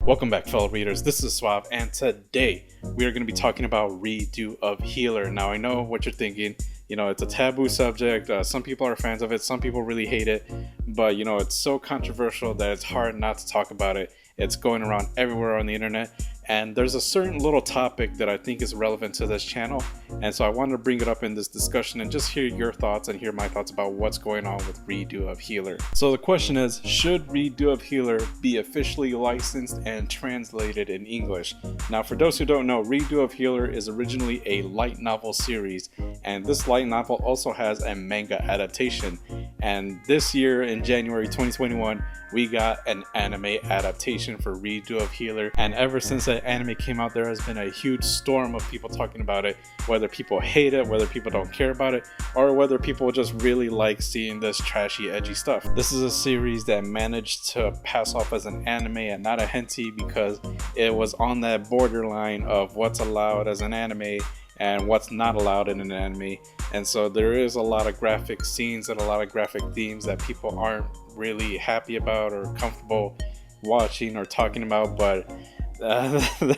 Welcome back, fellow readers. This is Suave, and today we are going to be talking about Redo of Healer. Now, I know what you're thinking. It's a taboo subject. Some people are fans of it. Some people really hate it. But, it's so controversial that it's hard not to talk about it. It's going around everywhere on the internet. And there's a certain little topic that I think is relevant to this channel. And so I wanted to bring it up in this discussion and just hear your thoughts and hear my thoughts about what's going on with Redo of Healer. So the question is, should Redo of Healer be officially licensed and translated in English? Now, for those who don't know, Redo of Healer is originally a light novel series. And this light novel also has a manga adaptation. And this year in January 2021, we got an anime adaptation for Redo of Healer. And ever since that anime came out, there has been a huge storm of people talking about it, whether people hate it, whether people don't care about it, or whether people just really like seeing this trashy, edgy stuff. This is a series that managed to pass off as an anime and not a hentai because it was on that borderline of what's allowed as an anime and what's not allowed in an anime. And so there is a lot of graphic scenes and a lot of graphic themes that people aren't really happy about or comfortable watching or talking about, but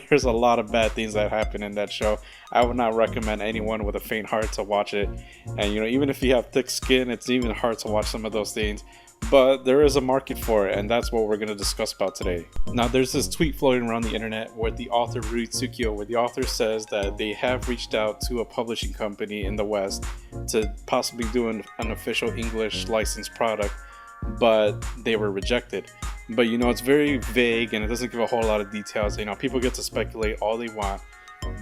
there's a lot of bad things that happen in that show. I would not recommend anyone with a faint heart to watch it. And even if you have thick skin, it's even hard to watch some of those things. But there is a market for it, and that's what we're going to discuss about today. Now, there's this tweet floating around the internet with the author Ryutsukyo, where the author says that they have reached out to a publishing company in the West to possibly do an official English licensed product, but they were rejected. But it's very vague and it doesn't give a whole lot of details. People get to speculate all they want.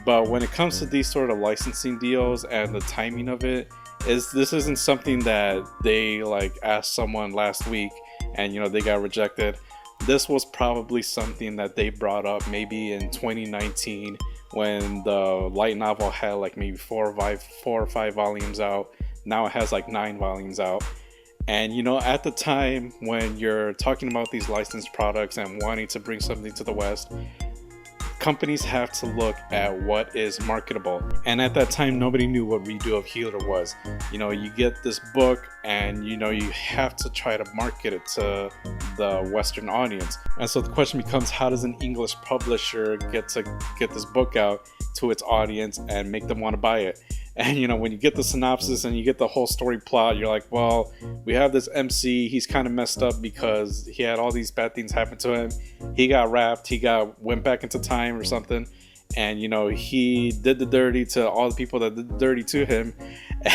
But when it comes to these sort of licensing deals and the timing of it, this isn't something that they asked someone last week and they got rejected. This was probably something that they brought up maybe in 2019 when the light novel had maybe four or five volumes out. Now it has 9 volumes out. And at the time when you're talking about these licensed products and wanting to bring something to the West, companies have to look at what is marketable. And at that time, nobody knew what Redo of Healer was. You get this book and you have to try to market it to the Western audience. And so the question becomes, how does an English publisher get this book out to its audience and make them want to buy it? And when you get the synopsis and you get the whole story plot, you're like, well, we have this MC, he's kind of messed up because he had all these bad things happen to him. He got wrapped, went back into time or something, and he did the dirty to all the people that did the dirty to him.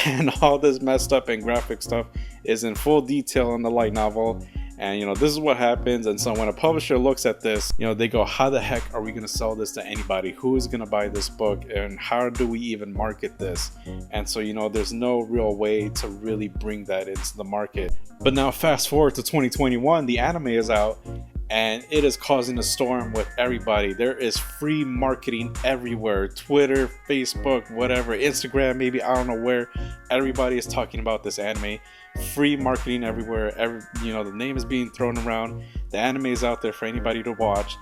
And all this messed up and graphic stuff is in full detail in the light novel. And this is what happens. And so when a publisher looks at this, they go, how the heck are we going to sell this to anybody? Who is going to buy this book? And how do we even market this? And so there's no real way to really bring that into the market. But now fast forward to 2021, the anime is out and it is causing a storm with everybody. There is free marketing everywhere. Twitter, Facebook, whatever, Instagram, maybe, I don't know where. Everybody is talking about this anime. Free marketing everywhere. The name is being thrown around. The anime is out there for anybody to watch.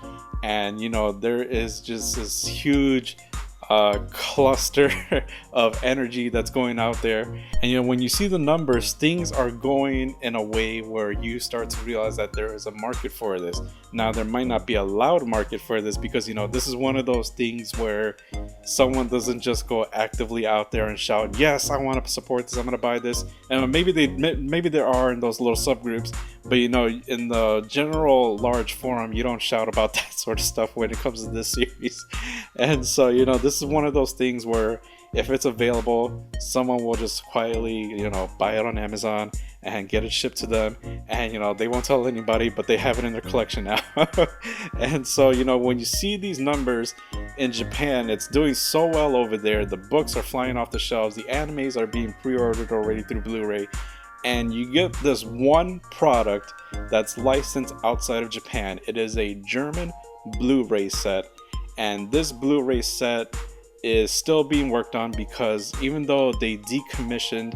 And there is just this huge cluster of energy that's going out there. And when you see the numbers, things are going in a way where you start to realize that there is a market for this. Now, there might not be a loud market for this because this is one of those things where someone doesn't just go actively out there and shout, yes, I want to support this, I'm going to buy this. And maybe there are in those little subgroups, but in the general large forum, you don't shout about that sort of stuff when it comes to this series. And so this is one of those things where if it's available, someone will just quietly buy it on Amazon and get it shipped to them, and they won't tell anybody, but they have it in their collection now. And so when you see these numbers in Japan, it's doing so well over there. The books are flying off the shelves, the animes are being pre-ordered already through Blu-ray, and you get this one product that's licensed outside of Japan. It is a German Blu-ray set, and this Blu-ray set is still being worked on because even though they decommissioned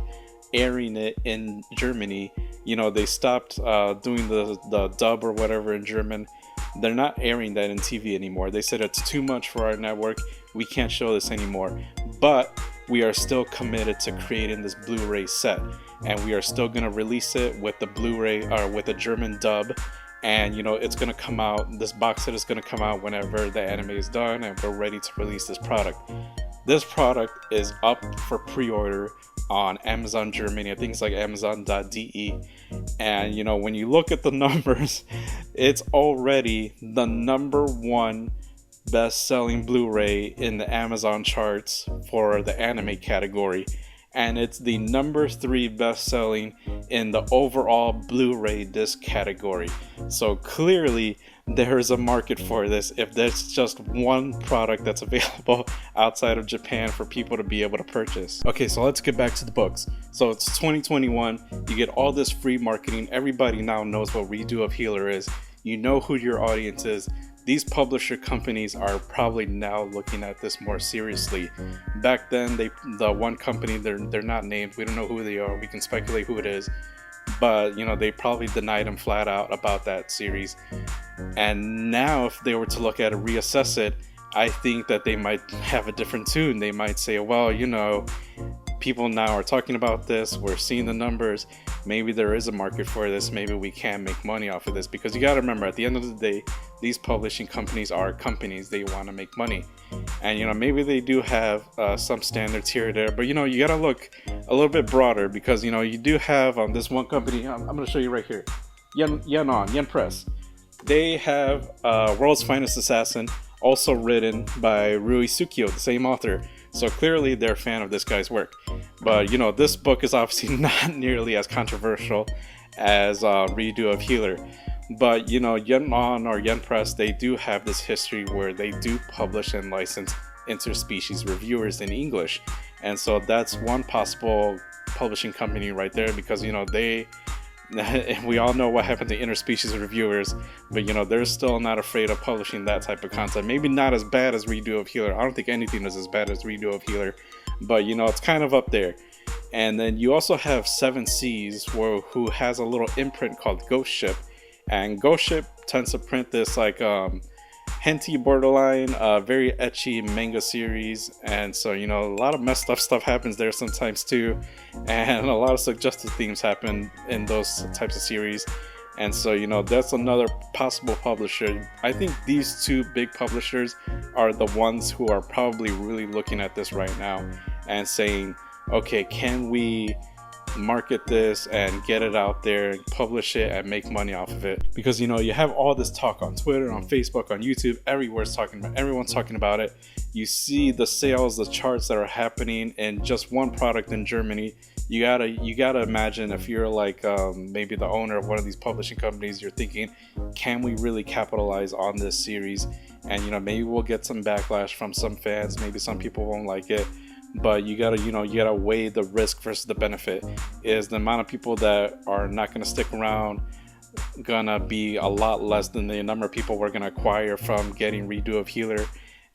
airing it in Germany, they stopped doing the dub or whatever in German. They're not airing that in TV anymore. They said it's too much for our network, we can't show this anymore. But we are still committed to creating this Blu-ray set, and we are still going to release it with the Blu-ray or with a German dub and it's going to come out, this box set is going to come out whenever the anime is done and we're ready to release this product. This product is up for pre-order on Amazon Germany. I think it's like amazon.de. And when you look at the numbers, it's already the #1 best-selling Blu-ray in the Amazon charts for the anime category, and it's the #3 best-selling in the overall Blu-ray disc category. So clearly there is a market for this if there's just one product that's available outside of Japan for people to be able to purchase. Okay, so let's get back to the books. So it's 2021, you get all this free marketing, everybody now knows what Redo of Healer is, you know who your audience is. These publisher companies are probably now looking at this more seriously. Back then, the one company, they're not named, we don't know who they are, we can speculate who it is, but they probably denied him flat out about that series. And now if they were to look at it, reassess it, I think that they might have a different tune. They might say, well, people now are talking about this, we're seeing the numbers, maybe there is a market for this, maybe we can make money off of this. Because you got to remember, at the end of the day, these publishing companies are companies, they want to make money. And maybe they do have some standards here or there, but you got to look a little bit broader, because you do have this one company, I'm going to show you right here, Yen Press. They have World's Finest Assassin, also written by Rui Tsukio, the same author. So clearly they're a fan of this guy's work. But this book is obviously not nearly as controversial as Redo of Healer. But Yen Press, they do have this history where they do publish and license interspecies reviewers in English. And so that's one possible publishing company right there, because we all know what happened to interspecies reviewers, but they're still not afraid of publishing that type of content. Maybe not as bad as Redo of Healer. I don't think anything is as bad as Redo of Healer, but it's kind of up there. And then you also have Seven Seas, who has a little imprint called Ghost Ship, and Ghost Ship tends to print this like hentai borderline, very ecchi manga series. And so a lot of messed up stuff happens there sometimes too, and a lot of suggestive themes happen in those types of series. And so that's another possible publisher. I think these two big publishers are the ones who are probably really looking at this right now and saying, okay, can we market this and get it out there and publish it and make money off of it? Because you have all this talk on Twitter, on Facebook, on YouTube, everyone's talking about it. You see the sales, the charts that are happening in just one product in Germany. You gotta imagine, if you're like maybe the owner of one of these publishing companies, you're thinking, can we really capitalize on this series? And maybe we'll get some backlash from some fans, maybe some people won't like it. But you gotta weigh the risk versus the benefit. Is the amount of people that are not gonna stick around gonna be a lot less than the number of people we're gonna acquire from getting Redo of Healer?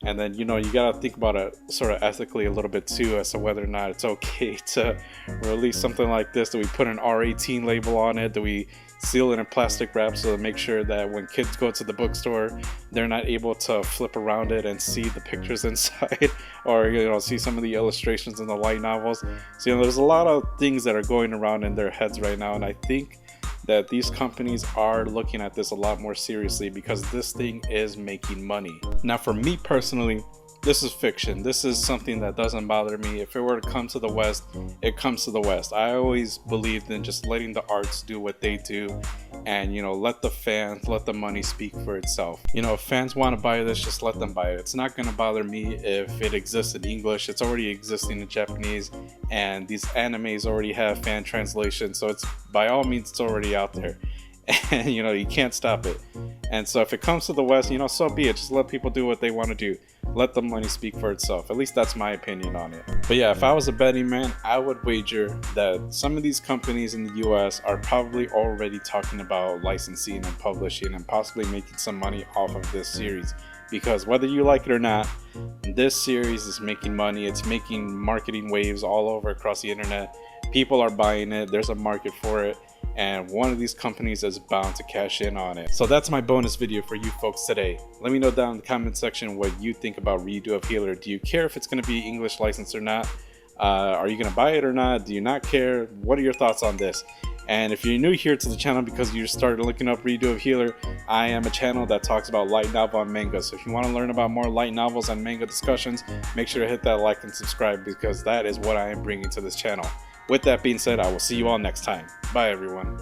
And then you gotta think about it sort of ethically a little bit too, as to whether or not it's okay to release something like this. Do we put an R18 label on it? Do we seal it in plastic wrap so to make sure that when kids go to the bookstore, they're not able to flip around it and see the pictures inside, or see some of the illustrations in the light novels? So there's a lot of things that are going around in their heads right now, and I think that these companies are looking at this a lot more seriously, because this thing is making money. Now for me personally, this is fiction. This is something that doesn't bother me. If it were to come to the West, it comes to the West. I always believed in just letting the arts do what they do, and let the fans, let the money speak for itself. If fans want to buy this, just let them buy it. It's not going to bother me if it exists in English. It's already existing in Japanese, and these animes already have fan translation, so it's, by all means, it's already out there. And you can't stop it. And so if it comes to the West, so be it. Just let people do what they want to do. Let the money speak for itself. At least that's my opinion on it. But yeah, if I was a betting man, I would wager that some of these companies in the US are probably already talking about licensing and publishing and possibly making some money off of this series. Because whether you like it or not, this series is making money. It's making marketing waves all over across the internet. People are buying it. There's a market for it. And one of these companies is bound to cash in on it. So that's my bonus video for you folks today. Let me know down in the comment section what you think about Redo of Healer. Do you care if it's going to be English licensed or not? Are you going to buy it or not? Do you not care? What are your thoughts on this? And if you're new here to the channel because you started looking up Redo of Healer, I am a channel that talks about light novel and manga. So if you want to learn about more light novels and manga discussions, make sure to hit that like and subscribe, because that is what I am bringing to this channel. With that being said, I will see you all next time. Bye everyone.